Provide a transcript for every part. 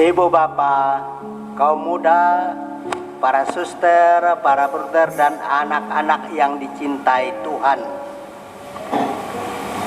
Ibu bapak, kaum muda, para suster, para brother dan anak-anak yang dicintai Tuhan.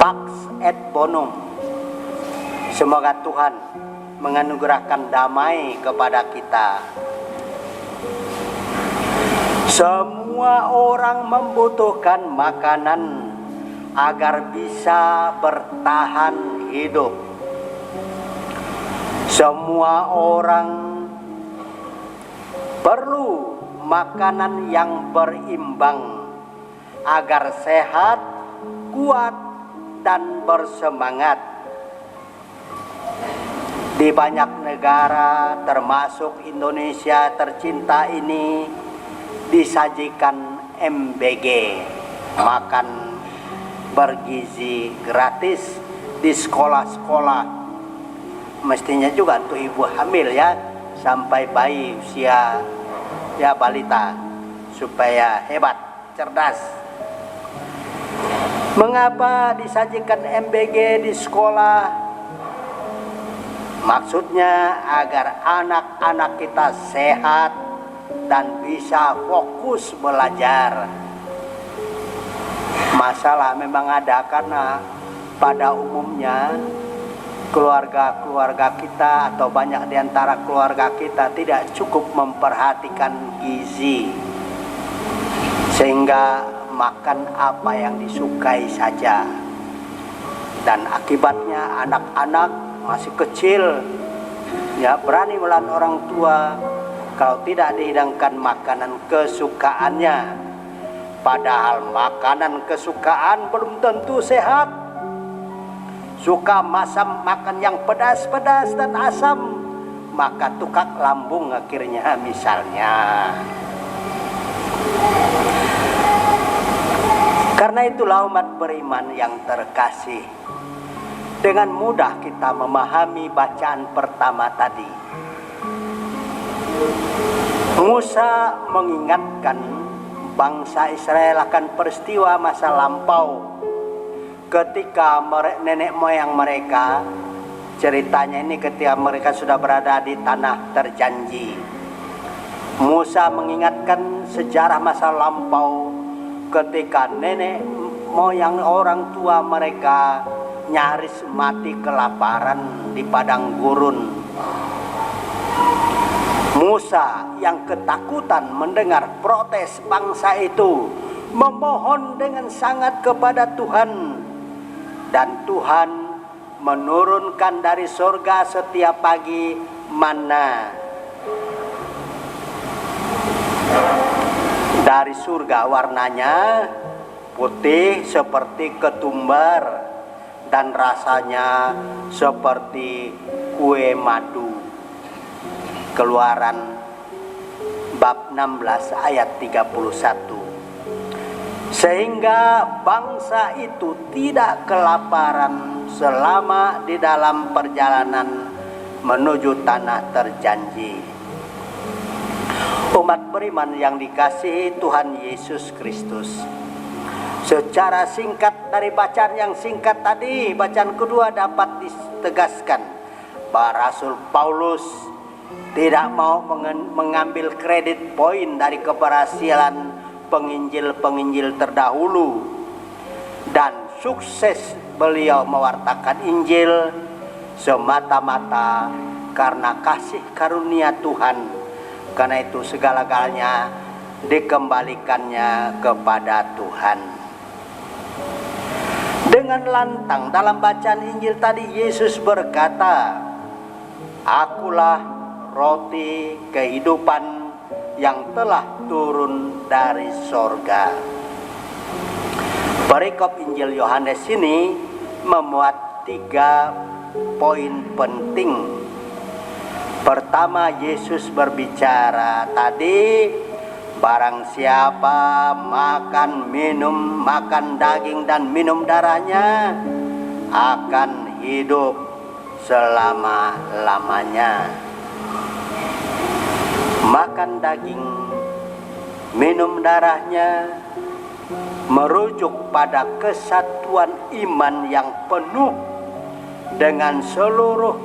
Pax et bonum. Semoga Tuhan menganugerahkan damai kepada kita. Semua orang membutuhkan makanan agar bisa bertahan hidup. Semua orang perlu makanan yang berimbang agar sehat, kuat, dan bersemangat. Di banyak negara, termasuk Indonesia tercinta ini, disajikan MBG, makan bergizi gratis di sekolah-sekolah. Mestinya juga untuk ibu hamil ya, sampai bayi usia ya balita, supaya hebat, cerdas. Mengapa disajikan MBG di sekolah? Maksudnya agar anak-anak kita sehat dan bisa fokus belajar. Masalah memang ada karena pada umumnya keluarga-keluarga kita atau banyak di antara keluarga kita tidak cukup memperhatikan gizi, sehingga makan apa yang disukai saja, dan akibatnya anak-anak masih kecil ya berani melawan orang tua kalau tidak dihidangkan makanan kesukaannya, padahal makanan kesukaan belum tentu sehat. Suka makan yang pedas-pedas dan asam, maka tukak lambung akhirnya misalnya. Karena itulah umat beriman yang terkasih, dengan mudah kita memahami bacaan pertama tadi. Musa mengingatkan bangsa Israel akan peristiwa masa lampau ketika nenek moyang mereka, ceritanya ini ketika mereka sudah berada di tanah terjanji. Musa mengingatkan sejarah masa lampau ketika nenek moyang orang tua mereka nyaris mati kelaparan di padang gurun. Musa yang ketakutan mendengar protes bangsa itu memohon dengan sangat kepada Tuhan, dan Tuhan menurunkan dari surga setiap pagi manna. Dari surga warnanya putih seperti ketumbar dan rasanya seperti kue madu. Keluaran bab 16 ayat 31. Sehingga bangsa itu tidak kelaparan selama di dalam perjalanan menuju tanah terjanji. Umat beriman yang dikasihi Tuhan Yesus Kristus, secara singkat dari bacaan yang singkat tadi, bacaan kedua dapat ditegaskan bahwa Rasul Paulus tidak mau mengambil kredit poin dari keberhasilan penginjil-penginjil terdahulu dan sukses beliau mewartakan Injil semata-mata karena kasih karunia Tuhan. Karena itu segala-galanya dikembalikannya kepada Tuhan. Dengan lantang dalam bacaan Injil tadi Yesus berkata, "Akulah roti kehidupan yang telah turun dari sorga." Perikop Injil Yohanes ini memuat 3 poin penting. Pertama, Yesus berbicara tadi, barang siapa makan daging dan minum darahnya akan hidup selama-lamanya. Makan daging, minum darahnya merujuk pada kesatuan iman yang penuh dengan seluruh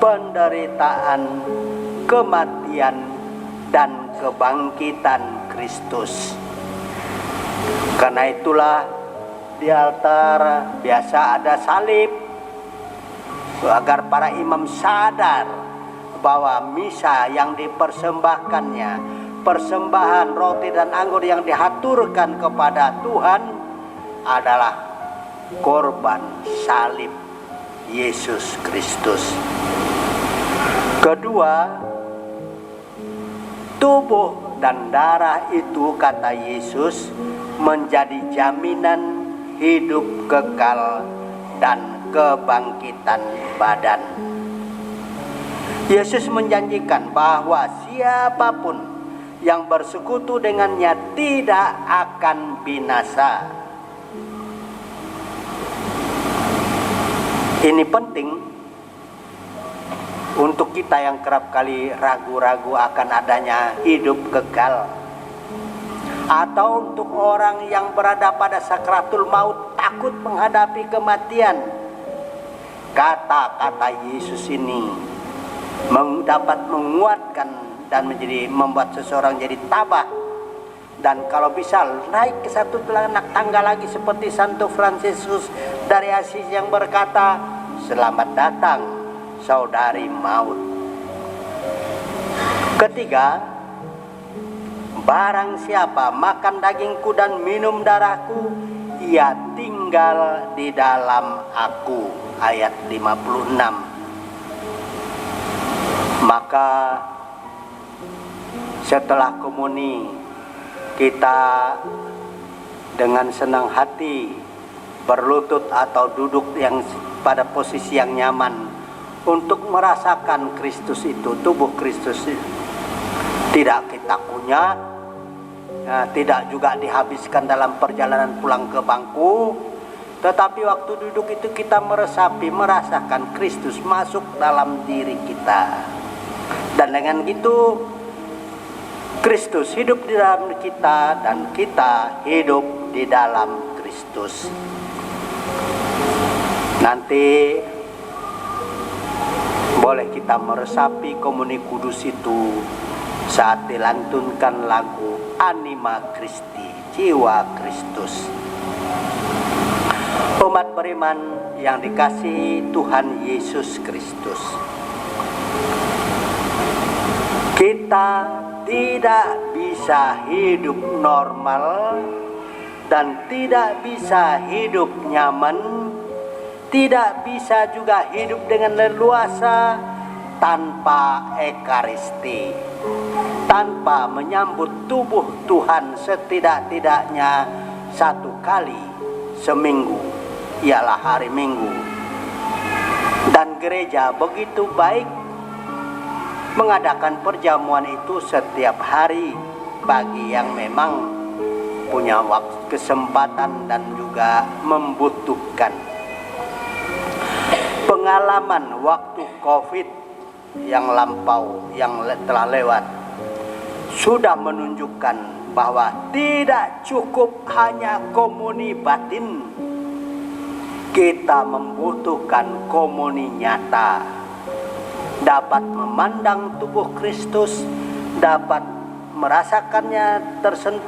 penderitaan, kematian, dan kebangkitan Kristus. Karena itulah di altar biasa ada salib, agar para imam sadar bahwa misa yang dipersembahkannya, persembahan roti dan anggur yang dihaturkan kepada Tuhan adalah korban salib Yesus Kristus. Kedua, tubuh dan darah itu, kata Yesus, menjadi jaminan hidup kekal dan kebangkitan badan. Yesus menjanjikan bahwa siapapun yang bersekutu dengannya tidak akan binasa. Ini penting untuk kita yang kerap kali ragu-ragu akan adanya hidup kekal, atau untuk orang yang berada pada sakratul maut takut menghadapi kematian. Kata-kata Yesus ini dapat menguatkan dan membuat seseorang jadi tabah, dan kalau bisa naik ke satu tangga lagi seperti Santo Fransiskus dari Asis yang berkata, "Selamat datang saudari maut." Ketiga, barang siapa makan dagingku dan minum darahku, ia tinggal di dalam aku. Ayat 56. Maka setelah komuni, kita dengan senang hati berlutut atau duduk yang pada posisi yang nyaman untuk merasakan Kristus itu, tubuh Kristus itu. Tidak kita kunyah, tidak juga dihabiskan dalam perjalanan pulang ke bangku, tetapi waktu duduk itu kita meresapi, merasakan Kristus masuk dalam diri kita. Dan dengan gitu Kristus hidup di dalam kita dan kita hidup di dalam Kristus. Nanti boleh kita meresapi komuni kudus itu saat dilantunkan lagu Anima Christi, jiwa Kristus. Umat beriman yang dikasihi Tuhan Yesus Kristus, kita tidak bisa hidup normal dan tidak bisa hidup nyaman, tidak bisa juga hidup dengan leluasa tanpa ekaristi, tanpa menyambut tubuh Tuhan setidak-tidaknya satu kali seminggu, ialah hari Minggu. Dan gereja begitu baik mengadakan perjamuan itu setiap hari bagi yang memang punya waktu, kesempatan, dan juga membutuhkan. Pengalaman waktu COVID yang lampau, yang telah lewat, sudah menunjukkan bahwa tidak cukup hanya komuni batin. Kita membutuhkan komuni nyata, dapat memandang tubuh Kristus, dapat merasakannya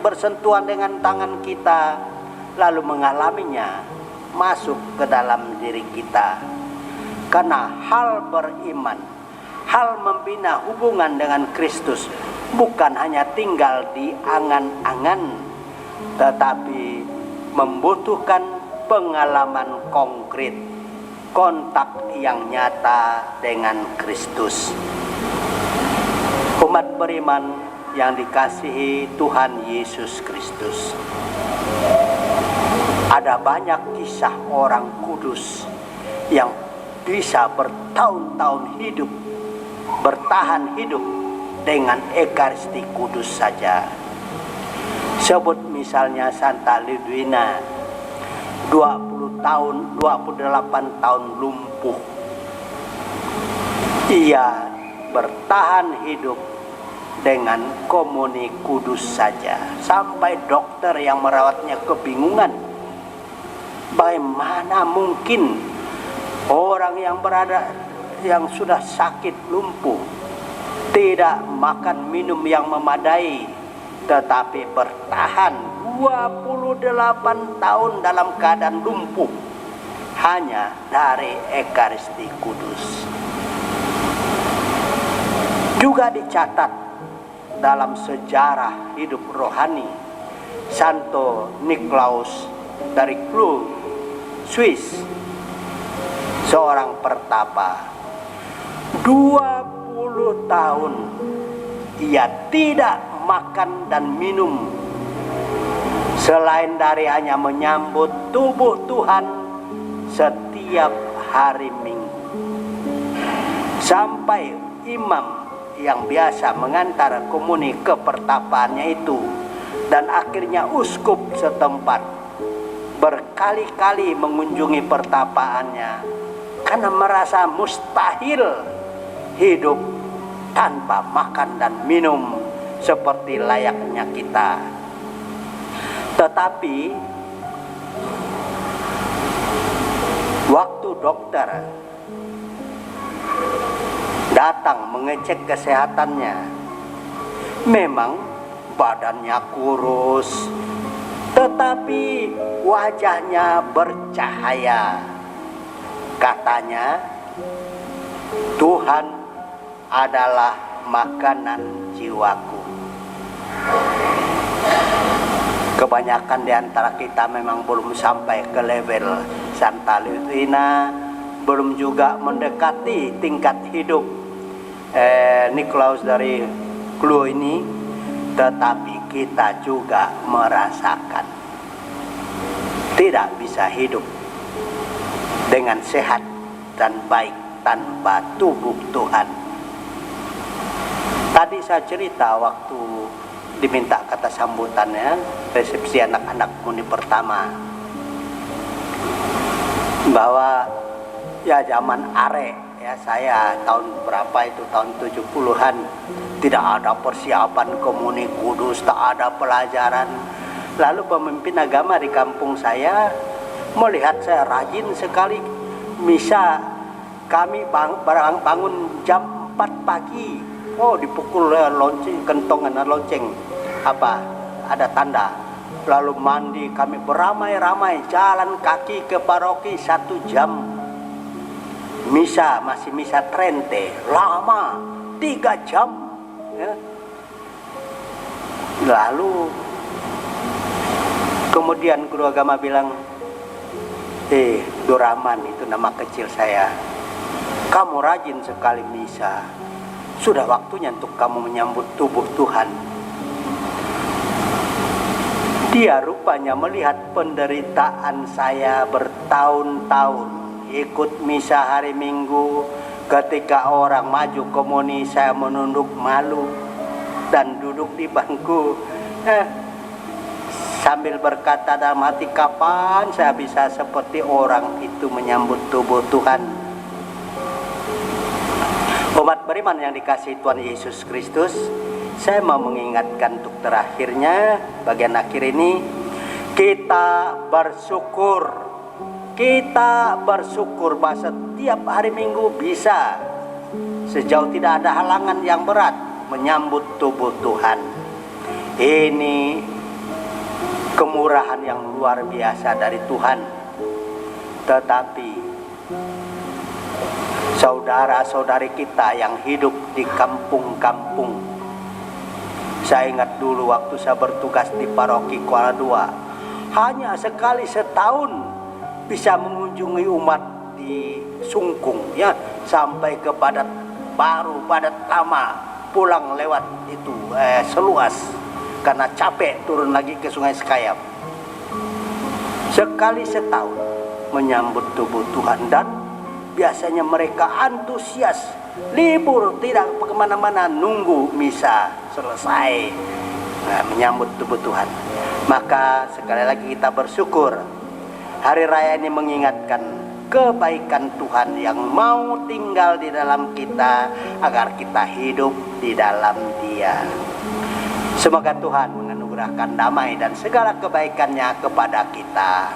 bersentuhan dengan tangan kita, lalu mengalaminya masuk ke dalam diri kita. Karena hal beriman, hal membina hubungan dengan Kristus bukan hanya tinggal di angan-angan, tetapi membutuhkan pengalaman konkret, kontak yang nyata dengan Kristus. Umat beriman yang dikasihi Tuhan Yesus Kristus, ada banyak kisah orang kudus yang bisa bertahun-tahun hidup, bertahan hidup dengan Ekaristi kudus saja. Sebut misalnya Santa Lidwina, 28 tahun lumpuh. Ia bertahan hidup dengan komuni kudus saja, sampai dokter yang merawatnya kebingungan. Bagaimana mungkin orang yang berada yang sudah sakit lumpuh, tidak makan minum yang memadai, tetapi bertahan 28 tahun dalam keadaan lumpuh hanya dari Ekaristi Kudus. Juga dicatat dalam sejarah hidup rohani Santo Niklaus dari Cluj, Swiss, seorang pertapa 20 tahun ia tidak makan dan minum selain dari hanya menyambut tubuh Tuhan setiap hari Minggu. Sampai imam yang biasa mengantar komuni ke pertapaannya itu dan akhirnya uskup setempat berkali-kali mengunjungi pertapaannya karena merasa mustahil hidup tanpa makan dan minum seperti layaknya kita. Tetapi waktu dokter datang mengecek kesehatannya, memang badannya kurus, tetapi wajahnya bercahaya. Katanya, Tuhan adalah makanan jiwaku. Kebanyakan di antara kita memang belum sampai ke level Santa Litwina, belum juga mendekati tingkat hidup Niklaus dari Cluj ini, tetapi kita juga merasakan tidak bisa hidup dengan sehat dan baik tanpa tubuh Tuhan. Tadi saya cerita waktu diminta kata sambutannya resepsi anak-anak muni pertama, bahwa ya zaman are ya, saya tahun berapa itu, tahun 70-an, tidak ada persiapan komuni kudus, tak ada pelajaran. Lalu pemimpin agama di kampung saya melihat saya rajin sekali misa. Kami bangun jam 4 pagi. Oh, dipukul lonceng, kentongan lonceng apa, ada tanda. Lalu mandi, kami beramai-ramai jalan kaki ke paroki 1 jam. Misa, masih misa Trente, lama 3 jam ya. Lalu kemudian guru agama bilang, Doraman, itu nama kecil saya, kamu rajin sekali misa, sudah waktunya untuk kamu menyambut tubuh Tuhan. Dia rupanya melihat penderitaan saya bertahun-tahun ikut misa hari Minggu. Ketika orang maju komuni, saya menunduk malu dan duduk di bangku sambil berkata dalam hati, kapan saya bisa seperti orang itu menyambut tubuh Tuhan. Umat beriman yang dikasihi Tuhan Yesus Kristus, saya mau mengingatkan untuk terakhirnya, bagian akhir ini, kita bersyukur. Kita bersyukur bahwa setiap hari Minggu bisa, sejauh tidak ada halangan yang berat, menyambut tubuh Tuhan. Ini kemurahan yang luar biasa dari Tuhan. Tetapi saudara-saudari kita yang hidup di kampung-kampung, saya ingat dulu waktu saya bertugas di paroki Kuala Dua, hanya sekali setahun bisa mengunjungi umat di Sungkung ya, sampai ke Badat Baru, Badat Lama, pulang lewat itu Seluas karena capek turun lagi ke Sungai Sekayap. Sekali setahun menyambut tubuh Tuhan, dan biasanya mereka antusias, libur tidak kemana-mana, nunggu misa selesai menyambut tubuh Tuhan. Maka sekali lagi kita bersyukur, hari raya ini mengingatkan kebaikan Tuhan yang mau tinggal di dalam kita agar kita hidup di dalam Dia. Semoga Tuhan menganugerahkan damai dan segala kebaikannya kepada kita.